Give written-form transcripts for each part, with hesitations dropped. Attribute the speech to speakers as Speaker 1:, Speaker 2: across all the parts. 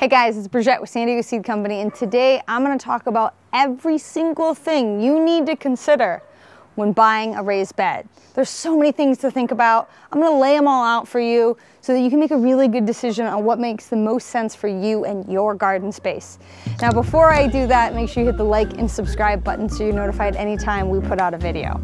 Speaker 1: Hey guys, it's Bridget with San Diego Seed Company, and today I'm going to talk about every single thing you need to consider when buying a raised bed. There's so many things to think about. I'm going to lay them all out for you so that you can make a really good decision on what makes the most sense for you and your garden space. Now, before I do that, make sure you hit the like and subscribe button so you're notified anytime we put out a video.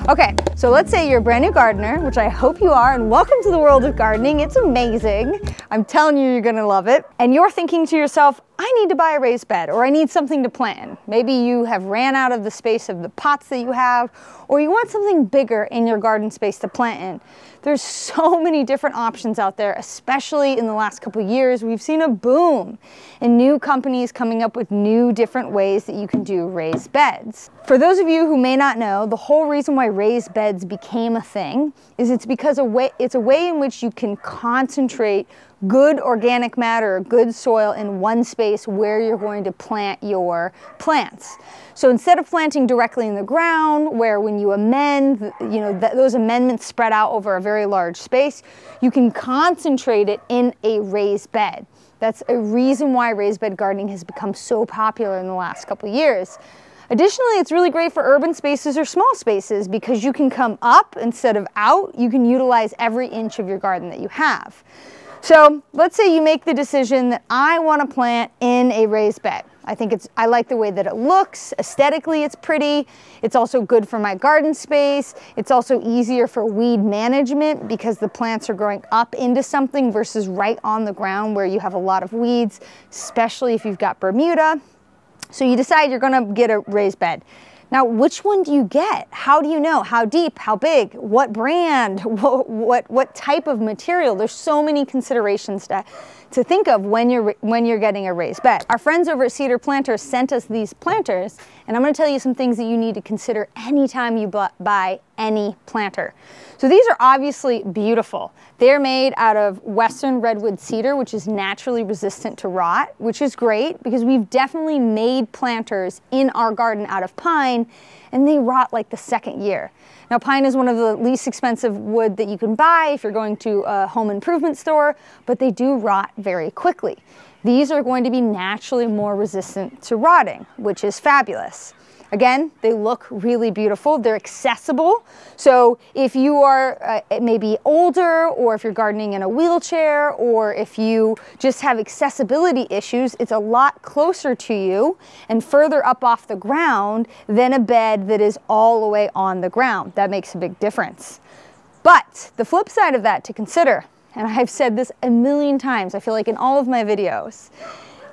Speaker 1: Okay, so let's say you're a brand new gardener, which I hope you are, and welcome to the world of gardening. It's amazing. I'm telling you, you're gonna love it. And you're thinking to yourself, I need to buy a raised bed, or I need something to plant in. Maybe you have ran out of the space of the pots that you have, or you want something bigger in your garden space to plant in. There's so many different options out there, especially in the last couple of years. We've seen a boom in new companies coming up with new different ways that you can do raised beds. For those of you who may not know, the whole reason why raised beds became a thing is it's because it's a way in which you can concentrate good organic matter, good soil in one space where you're going to plant your plants. So instead of planting directly in the ground, where when you amend, those amendments spread out over a very large space, you can concentrate it in a raised bed. That's a reason why raised bed gardening has become so popular in the last couple of years. Additionally, it's really great for urban spaces or small spaces because you can come up instead of out. You can utilize every inch of your garden that you have. So let's say you make the decision that I want to plant in a raised bed. I like the way that it looks. Aesthetically, it's pretty. It's also good for my garden space. It's also easier for weed management because the plants are growing up into something versus right on the ground where you have a lot of weeds, especially if you've got Bermuda. So you decide you're going to get a raised bed. Now, which one do you get? How do you know? How deep? How big? What brand? What type of material? There's so many considerations to think of when you're getting a raised bed. Our friends over at Cedar Planters sent us these planters, and I'm going to tell you some things that you need to consider anytime you buy any planter. So these are obviously beautiful. They're made out of Western Red Cedar, which is naturally resistant to rot, which is great because we've definitely made planters in our garden out of pine, and they rot like the second year. Now, pine is one of the least expensive wood that you can buy if you're going to a home improvement store, but they do rot very quickly. These are going to be naturally more resistant to rotting, which is fabulous. Again, they look really beautiful. They're accessible. So if you are maybe older, or if you're gardening in a wheelchair, or if you just have accessibility issues, it's a lot closer to you and further up off the ground than a bed that is all the way on the ground. That makes a big difference. But the flip side of that to consider, and I've said this a million times, I feel like in all of my videos,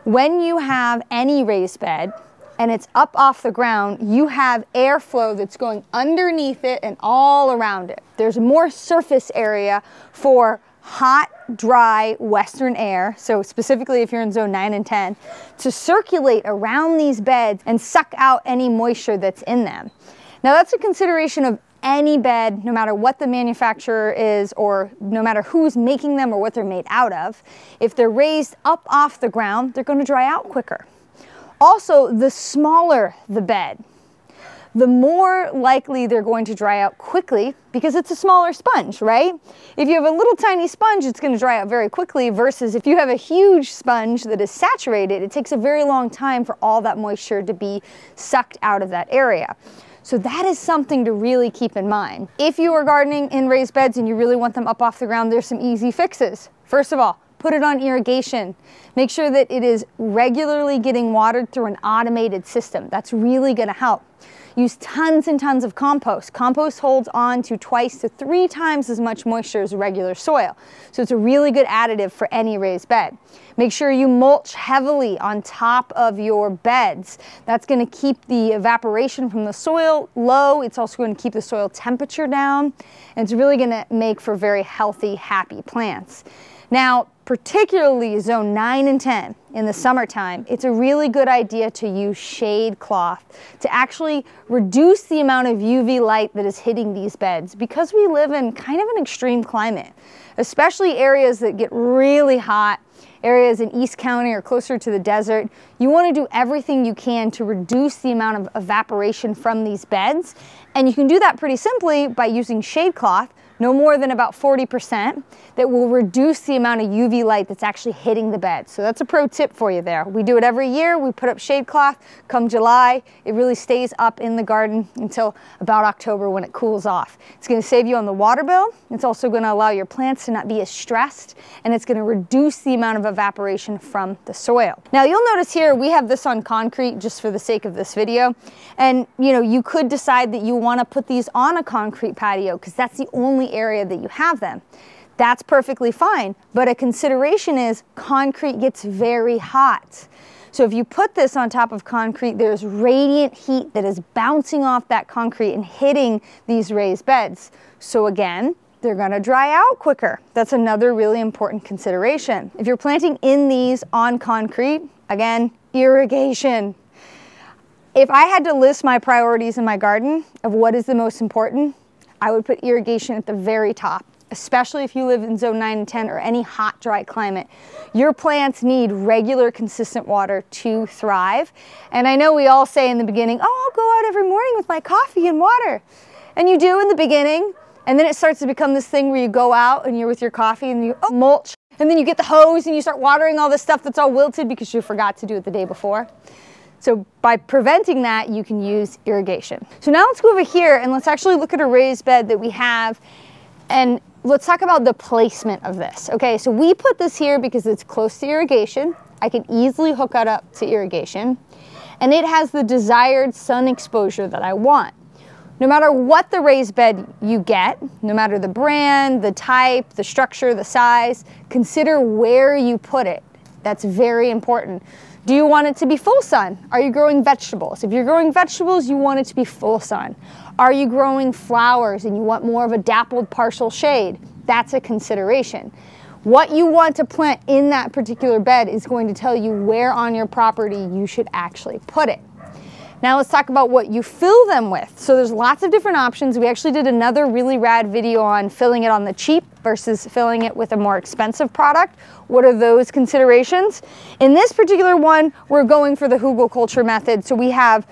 Speaker 1: when you have any raised bed, and it's up off the ground, you have airflow that's going underneath it and all around it. There's more surface area for hot, dry western air, so specifically if you're in zone 9 and 10, to circulate around these beds and suck out any moisture that's in them. Now that's a consideration of any bed, no matter what the manufacturer is, or no matter who's making them or what they're made out of. If they're raised up off the ground, they're going to dry out quicker. Also, the smaller the bed, the more likely they're going to dry out quickly because it's a smaller sponge, right? If you have a little tiny sponge, it's going to dry out very quickly versus if you have a huge sponge that is saturated, it takes a very long time for all that moisture to be sucked out of that area. So that is something to really keep in mind. If you are gardening in raised beds and you really want them up off the ground, there's some easy fixes. First of all, put it on irrigation. Make sure that it is regularly getting watered through an automated system. That's really going to help. Use tons and tons of compost. Compost holds on to 2 to 3 times as much moisture as regular soil. So it's a really good additive for any raised bed. Make sure you mulch heavily on top of your beds. That's going to keep the evaporation from the soil low. It's also going to keep the soil temperature down. And it's really going to make for very healthy, happy plants. Now, particularly zone 9 and 10 in the summertime, it's a really good idea to use shade cloth to actually reduce the amount of UV light that is hitting these beds because we live in kind of an extreme climate, especially areas that get really hot, areas in East County or closer to the desert. You want to do everything you can to reduce the amount of evaporation from these beds, and you can do that pretty simply by using shade cloth, no more than about 40%, that will reduce the amount of UV light that's actually hitting the bed. So that's a pro tip for you there. We do it every year. We put up shade cloth. Come July, it really stays up in the garden until about October when it cools off. It's going to save you on the water bill. It's also going to allow your plants to not be as stressed, and it's going to reduce the amount of evaporation from the soil. Now you'll notice here we have this on concrete just for the sake of this video, and you could decide that you want to put these on a concrete patio because that's the only area that you have them. That's perfectly fine, but a consideration is concrete gets very hot. So if you put this on top of concrete, there's radiant heat that is bouncing off that concrete and hitting these raised beds. So again, they're gonna dry out quicker. That's another really important consideration. If you're planting in these on concrete, again, irrigation. If I had to list my priorities in my garden of what is the most important, I would put irrigation at the very top, especially if you live in zone 9 and 10 or any hot, dry climate. Your plants need regular, consistent water to thrive. And I know we all say in the beginning, oh, I'll go out every morning with my coffee and water. And you do in the beginning, and then it starts to become this thing where you go out and you're with your coffee and you mulch, and then you get the hose and you start watering all this stuff that's all wilted because you forgot to do it the day before. So by preventing that, you can use irrigation. So now let's go over here and let's actually look at a raised bed that we have, and let's talk about the placement of this. Okay, so we put this here because it's close to irrigation. I can easily hook it up to irrigation, and it has the desired sun exposure that I want. No matter what the raised bed you get, no matter the brand, the type, the structure, the size, consider where you put it. That's very important. Do you want it to be full sun? Are you growing vegetables? If you're growing vegetables, you want it to be full sun. Are you growing flowers and you want more of a dappled partial shade? That's a consideration. What you want to plant in that particular bed is going to tell you where on your property you should actually put it. Now let's talk about what you fill them with. So there's lots of different options. We actually did another really rad video on filling it on the cheap versus filling it with a more expensive product. What are those considerations? In this particular one, we're going for the hugelkultur method. So we have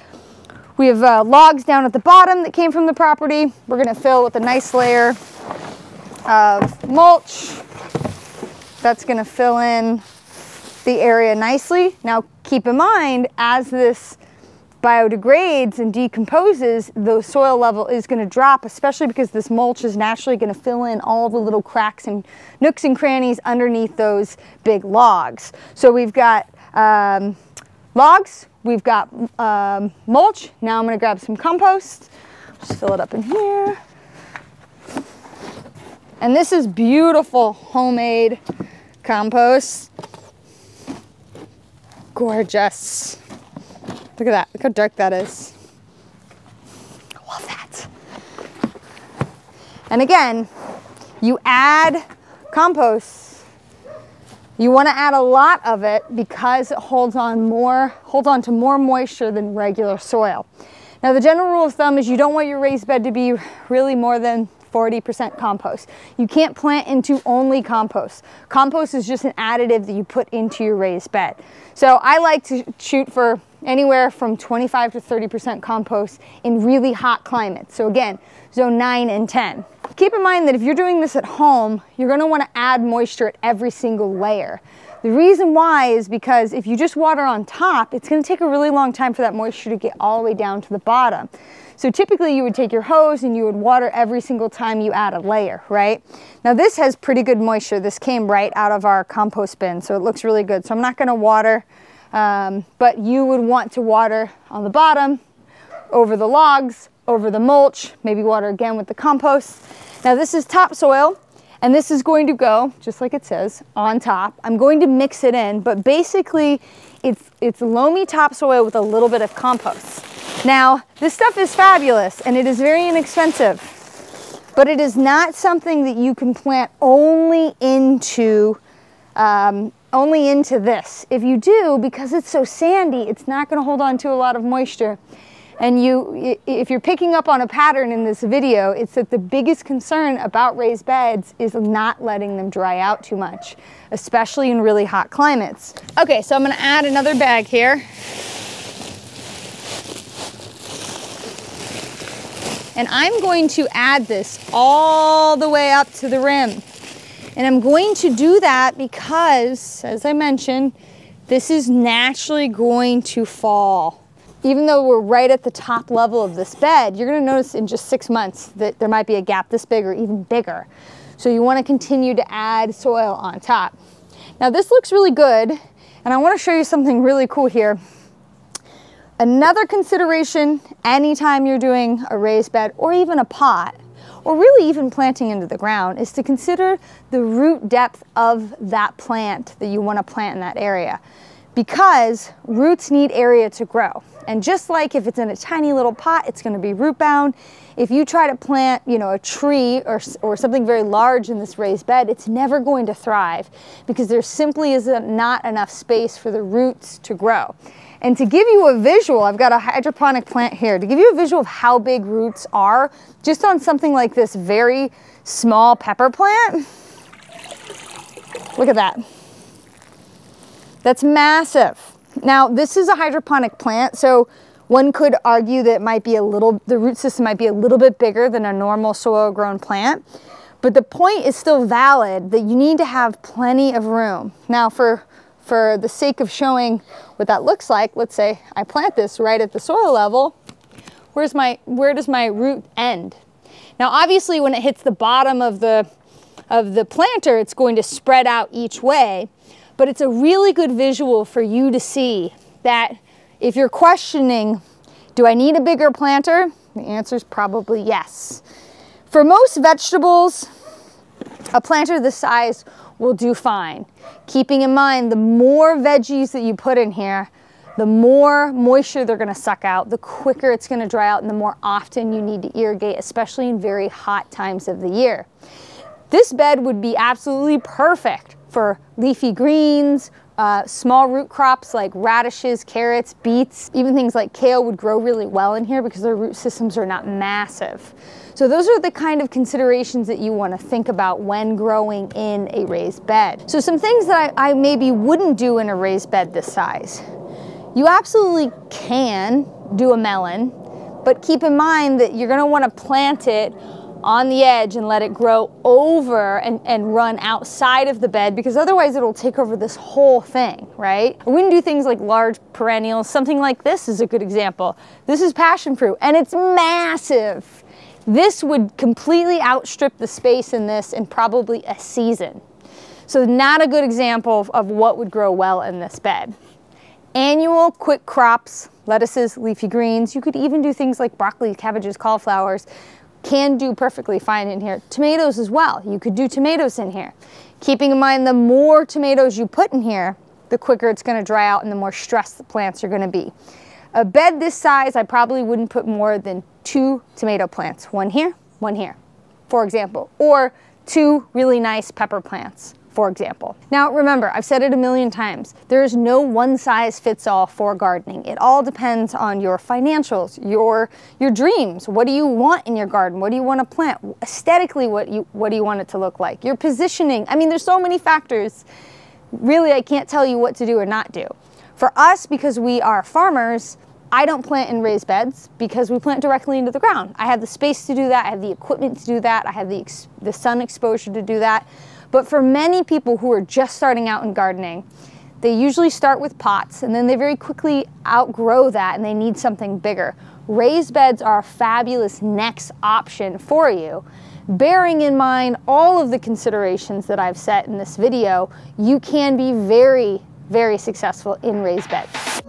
Speaker 1: logs down at the bottom that came from the property. We're gonna fill with a nice layer of mulch. That's gonna fill in the area nicely. Now keep in mind, as this biodegrades and decomposes, the soil level is going to drop, especially because this mulch is naturally going to fill in all the little cracks and nooks and crannies underneath those big logs. So we've got logs, we've got mulch. Now I'm going to grab some compost, just fill it up in here. And this is beautiful homemade compost. Gorgeous. Look at that, look how dark that is. I love that. And again, you add compost. You want to add a lot of it because it holds on to more moisture than regular soil. Now the general rule of thumb is you don't want your raised bed to be really more than 40% compost. You can't plant into only compost. Compost is just an additive that you put into your raised bed. So I like to shoot for anywhere from 25 to 30% compost in really hot climates. So again, zone 9 and 10. Keep in mind that if you're doing this at home, you're going to want to add moisture at every single layer. The reason why is because if you just water on top, it's going to take a really long time for that moisture to get all the way down to the bottom. So typically you would take your hose and you would water every single time you add a layer, right? Now this has pretty good moisture. This came right out of our compost bin, so it looks really good. So I'm not going to water, but you would want to water on the bottom, over the logs, over the mulch, maybe water again with the compost. Now this is topsoil, and this is going to go, just like it says, on top. I'm going to mix it in, but basically it's loamy topsoil with a little bit of compost. Now, this stuff is fabulous and it is very inexpensive, but it is not something that you can plant only into this. If you do, because it's so sandy, it's not going to hold on to a lot of moisture. And if you're picking up on a pattern in this video, it's that the biggest concern about raised beds is not letting them dry out too much, especially in really hot climates. Okay, so I'm going to add another bag here. And I'm going to add this all the way up to the rim. And I'm going to do that because, as I mentioned, this is naturally going to fall. Even though we're right at the top level of this bed, you're gonna notice in just 6 months that there might be a gap this big or even bigger. So you wanna continue to add soil on top. Now this looks really good, and I wanna show you something really cool here. Another consideration anytime you're doing a raised bed or even a pot, or really even planting into the ground, is to consider the root depth of that plant that you want to plant in that area, because roots need area to grow. And just like if it's in a tiny little pot, it's going to be root bound. If you try to plant, a tree or something very large in this raised bed, it's never going to thrive because there simply is not enough space for the roots to grow. And to give you a visual, I've got a hydroponic plant here. To give you a visual of how big roots are, just on something like this very small pepper plant, look at that. That's massive. Now, this is a hydroponic plant, so one could argue that it might be the root system might be a little bit bigger than a normal soil-grown plant, but the point is still valid that you need to have plenty of room. Now, for the sake of showing what that looks like, let's say I plant this right at the soil level. Where does my root end? Now, obviously, when it hits the bottom of the planter, it's going to spread out each way, but it's a really good visual for you to see that if you're questioning, do I need a bigger planter? The answer is probably yes. For most vegetables, a planter this size will do fine. Keeping in mind, the more veggies that you put in here, the more moisture they're gonna suck out, the quicker it's gonna dry out, and the more often you need to irrigate, especially in very hot times of the year. This bed would be absolutely perfect for leafy greens, small root crops like radishes, carrots, beets, even things like kale would grow really well in here because their root systems are not massive. So those are the kind of considerations that you want to think about when growing in a raised bed. So some things that I maybe wouldn't do in a raised bed this size. You absolutely can do a melon, but keep in mind that you're going to want to plant it on the edge and let it grow over and run outside of the bed, because otherwise it'll take over this whole thing, right? I wouldn't do things like large perennials. Something like this is a good example. This is passion fruit and it's massive. This would completely outstrip the space in this in probably a season. So not a good example of what would grow well in this bed. Annual quick crops, lettuces, leafy greens. You could even do things like broccoli, cabbages, cauliflowers. Can do perfectly fine in here. Tomatoes as well. You could do tomatoes in here. Keeping in mind, the more tomatoes you put in here, the quicker it's going to dry out and the more stressed the plants are going to be. A bed this size, I probably wouldn't put more than 2 tomato plants. One here, for example. Or 2 really nice pepper plants, for example. Now remember, I've said it a million times, there is no one size fits all for gardening. It all depends on your financials, your dreams. What do you want in your garden? What do you want to plant? Aesthetically, what do you want it to look like? Your positioning. I mean, there's so many factors. Really, I can't tell you what to do or not do. For us, because we are farmers, I don't plant in raised beds because we plant directly into the ground. I have the space to do that. I have the equipment to do that. I have the sun exposure to do that. But for many people who are just starting out in gardening, they usually start with pots and then they very quickly outgrow that and they need something bigger. Raised beds are a fabulous next option for you. Bearing in mind all of the considerations that I've set in this video, you can be very, very successful in raised beds.